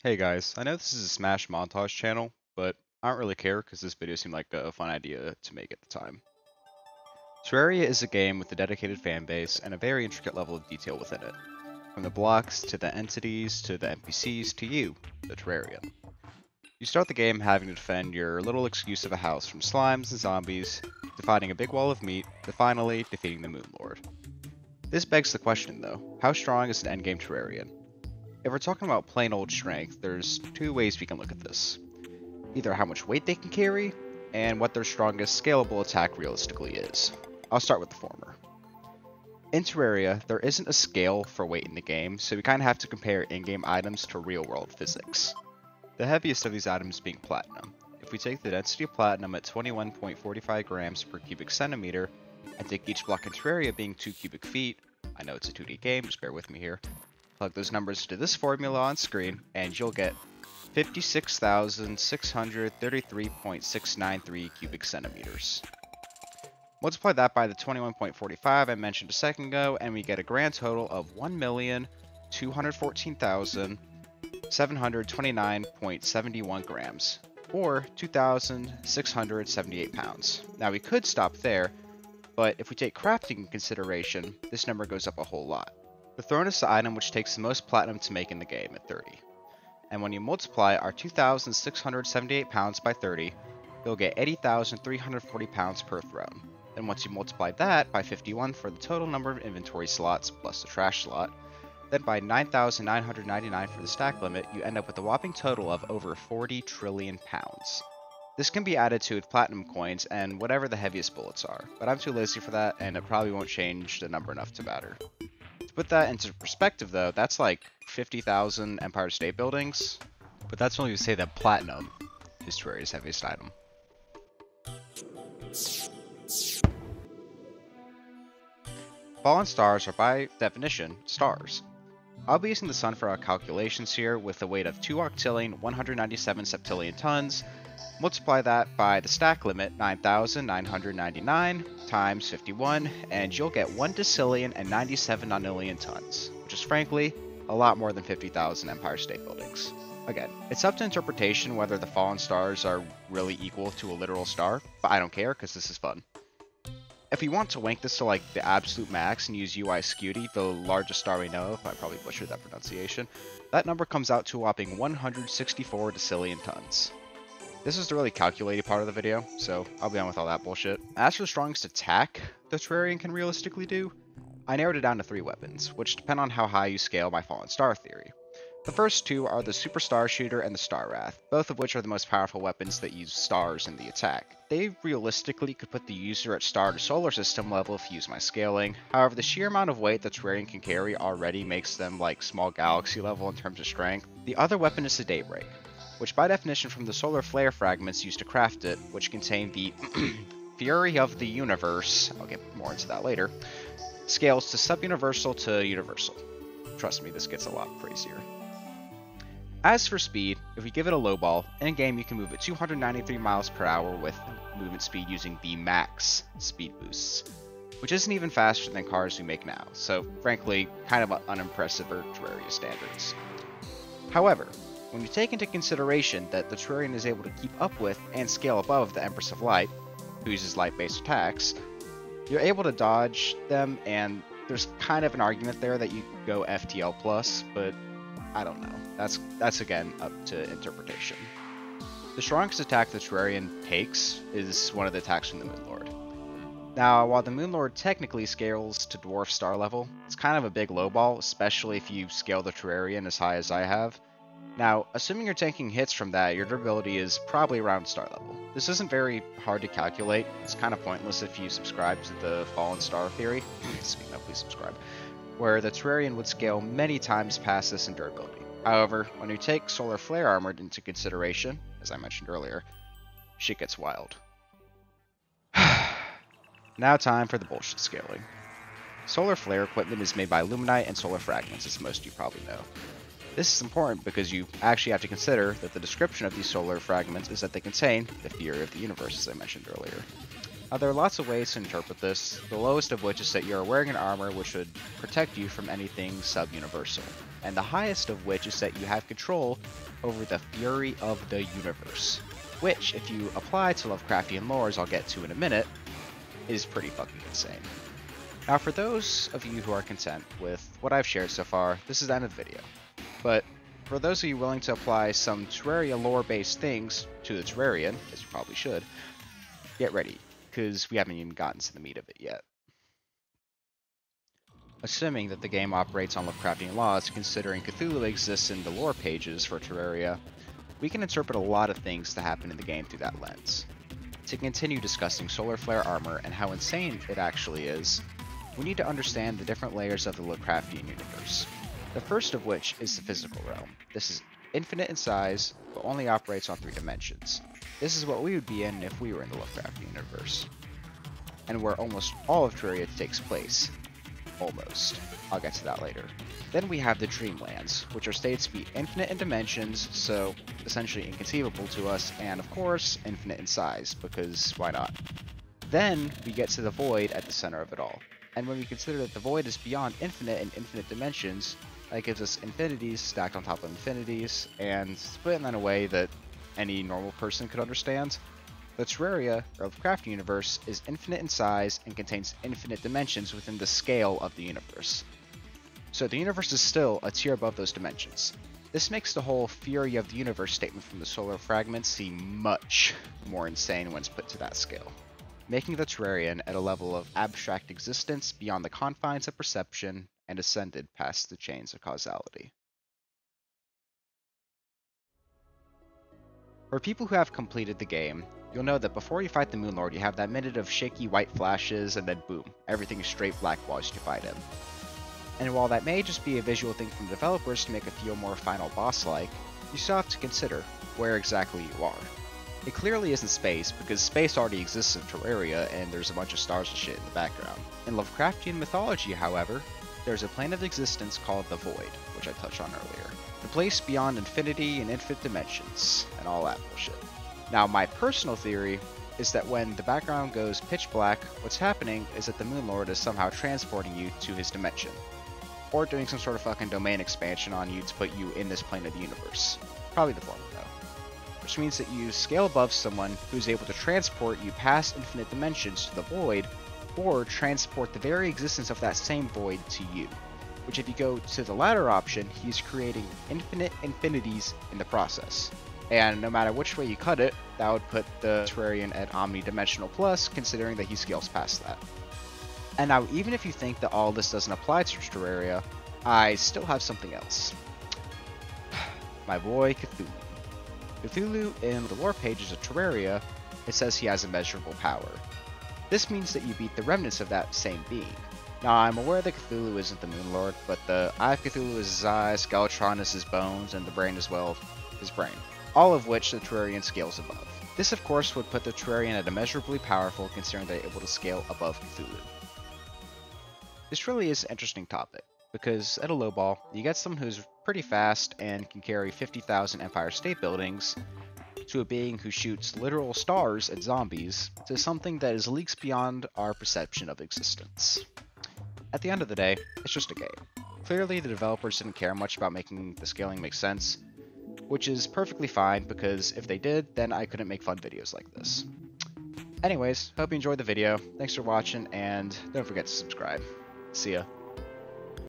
Hey guys, I know this is a Smash montage channel, but I don't really care because this video seemed like a fun idea to make at the time. Terraria is a game with a dedicated fan base and a very intricate level of detail within it. From the blocks, to the entities, to the NPCs, to you, the Terrarian. You start the game having to defend your little excuse of a house from slimes and zombies, to fighting a big wall of meat, to finally defeating the Moon Lord. This begs the question though, how strong is an endgame Terrarian? If we're talking about plain old strength, there's two ways we can look at this. Either how much weight they can carry, and what their strongest scalable attack realistically is. I'll start with the former. In Terraria, there isn't a scale for weight in the game, so we kind of have to compare in-game items to real-world physics. The heaviest of these items being platinum. If we take the density of platinum at 21.45 grams per cubic centimeter, and take each block in Terraria being 2 cubic feet, I know it's a 2D game, just bear with me here, plug those numbers into this formula on screen, and you'll get 56,633.693 cubic centimeters. Multiply that by the 21.45 I mentioned a second ago, and we get a grand total of 1,214,729.71 grams, or 2,678 pounds. Now we could stop there, but if we take crafting in consideration, this number goes up a whole lot. The throne is the item which takes the most platinum to make in the game at 30. And when you multiply our 2,678 pounds by 30, you'll get 80,340 pounds per throne. Then once you multiply that by 51 for the total number of inventory slots plus the trash slot, then by 9,999 for the stack limit, you end up with a whopping total of over 40 trillion pounds. This can be added to with platinum coins and whatever the heaviest bullets are, but I'm too lazy for that and it probably won't change the number enough to matter. To put that into perspective though, that's like 50,000 Empire State Buildings, but that's only to say that platinum is Terraria's heaviest item. Fallen stars are by definition stars. I'll be using the sun for our calculations here with a weight of 2 octillion 197 septillion tons. Multiply that by the stack limit 9,999 times 51 and you'll get 1 decillion and 97 nonillion tons, which is frankly a lot more than 50,000 Empire State Buildings. Again, it's up to interpretation whether the fallen stars are really equal to a literal star, but I don't care because this is fun. If we want to wank this to like the absolute max and use UI Scuti, the largest star we know of, I probably butchered that pronunciation, that number comes out to a whopping 164 decillion tons. This is the really calculated part of the video, so I'll be on with all that bullshit. As for the strongest attack the Terrarian can realistically do, I narrowed it down to 3 weapons, which depend on how high you scale my Fallen Star theory. The first two are the Super Star Shooter and the Star Wrath, both of which are the most powerful weapons that use stars in the attack. They realistically could put the user at star to solar system level if you use my scaling, however the sheer amount of weight that Terrarian can carry already makes them like small galaxy level in terms of strength. The other weapon is the Daybreak, which by definition from the solar flare fragments used to craft it, which contain the Fury of the Universe, I'll get more into that later, scales to sub-universal to universal. Trust me, this gets a lot crazier. As for speed, if we give it a low ball, in-game you can move at 293 miles per hour with movement speed using the max speed boosts, which isn't even faster than cars we make now, so frankly, kind of unimpressive for Terraria standards. However, when you take into consideration that the Terrarian is able to keep up with and scale above the Empress of Light, who uses light-based attacks, you're able to dodge them, and there's kind of an argument there that you could go FTL+, but I don't know. That's again up to interpretation. The strongest attack the Terrarian takes is one of the attacks from the Moon Lord. Now, while the Moon Lord technically scales to dwarf star level, it's kind of a big lowball, especially if you scale the Terrarian as high as I have. Now, assuming you're taking hits from that, your durability is probably around star level. This isn't very hard to calculate. It's kind of pointless if you subscribe to the Fallen Star theory. Speaking of, please subscribe. Where the Terrarian would scale many times past this in durability. However, when you take Solar Flare Armor into consideration, as I mentioned earlier, shit gets wild. Now time for the bullshit scaling. Solar Flare equipment is made by Luminite and Solar Fragments, as most of you probably know. This is important because you actually have to consider that the description of these solar fragments is that they contain the Fury of the Universe, as I mentioned earlier. Now, there are lots of ways to interpret this, the lowest of which is that you're wearing an armor which would protect you from anything sub-universal, and the highest of which is that you have control over the fury of the universe, which, if you apply to Lovecraftian lore, as I'll get to in a minute, is pretty fucking insane. Now, for those of you who are content with what I've shared so far, this is the end of the video. But for those of you willing to apply some Terraria lore-based things to the Terrarian, as you probably should, get ready, because we haven't even gotten to the meat of it yet. Assuming that the game operates on Lovecraftian laws, considering Cthulhu exists in the lore pages for Terraria, we can interpret a lot of things that happen in the game through that lens. To continue discussing solar flare armor and how insane it actually is, we need to understand the different layers of the Lovecraftian universe. The first of which is the physical realm. This is infinite in size, but only operates on 3 dimensions. This is what we would be in if we were in the Lovecraftian universe, and where almost all of Terraria takes place. Almost. I'll get to that later. Then we have the Dreamlands, which are stated to be infinite in dimensions, so essentially inconceivable to us, and of course, infinite in size, because why not? Then we get to the Void at the center of it all. And when we consider that the Void is beyond infinite in infinite dimensions, that gives us infinities stacked on top of infinities, and split in a way that any normal person could understand. The Terraria, or Lovecraftian universe, is infinite in size and contains infinite dimensions within the scale of the universe. So the universe is still a tier above those dimensions. This makes the whole Fury of the Universe statement from the solar fragments seem much more insane when it's put to that scale, making the Terrarian at a level of abstract existence beyond the confines of perception and ascended past the chains of causality. For people who have completed the game, you'll know that before you fight the Moonlord, you have that minute of shaky white flashes, and then boom, everything is straight black walls you fight him. And while that may just be a visual thing from developers to make it feel more final boss-like, you still have to consider where exactly you are. It clearly isn't space, because space already exists in Terraria, and there's a bunch of stars and shit in the background. In Lovecraftian mythology, however, there's a plane of existence called the Void, which I touched on earlier. The place beyond infinity and infinite dimensions, and all that bullshit. Now, my personal theory is that when the background goes pitch black, what's happening is that the Moonlord is somehow transporting you to his dimension, or doing some sort of fucking domain expansion on you to put you in this plane of the universe. Probably the former, though. Which means that you scale above someone who's able to transport you past infinite dimensions to the Void, or transport the very existence of that same Void to you. Which, if you go to the latter option, he's creating infinite infinities in the process. And no matter which way you cut it, that would put the Terrarian at omnidimensional plus, considering that he scales past that. And now, even if you think that all this doesn't apply to Terraria, I still have something else. My boy Cthulhu. Cthulhu, in the lore pages of Terraria, it says he has immeasurable power. This means that you beat the remnants of that same being. Now, I'm aware that Cthulhu isn't the Moonlord, but the Eye of Cthulhu is his eyes, Skeletron is his bones, and the brain as well, his brain. All of which the Terrarian scales above. This, of course, would put the Terrarian at immeasurably powerful, considering they're able to scale above Cthulhu. This really is an interesting topic, because at a low ball, you get someone who's pretty fast and can carry 50,000 Empire State Buildings, to a being who shoots literal stars at zombies, to something that is leagues beyond our perception of existence. At the end of the day, it's just a game. Clearly, the developers didn't care much about making the scaling make sense, which is perfectly fine, because if they did, then I couldn't make fun videos like this. Anyways, hope you enjoyed the video, thanks for watching, and don't forget to subscribe. See ya.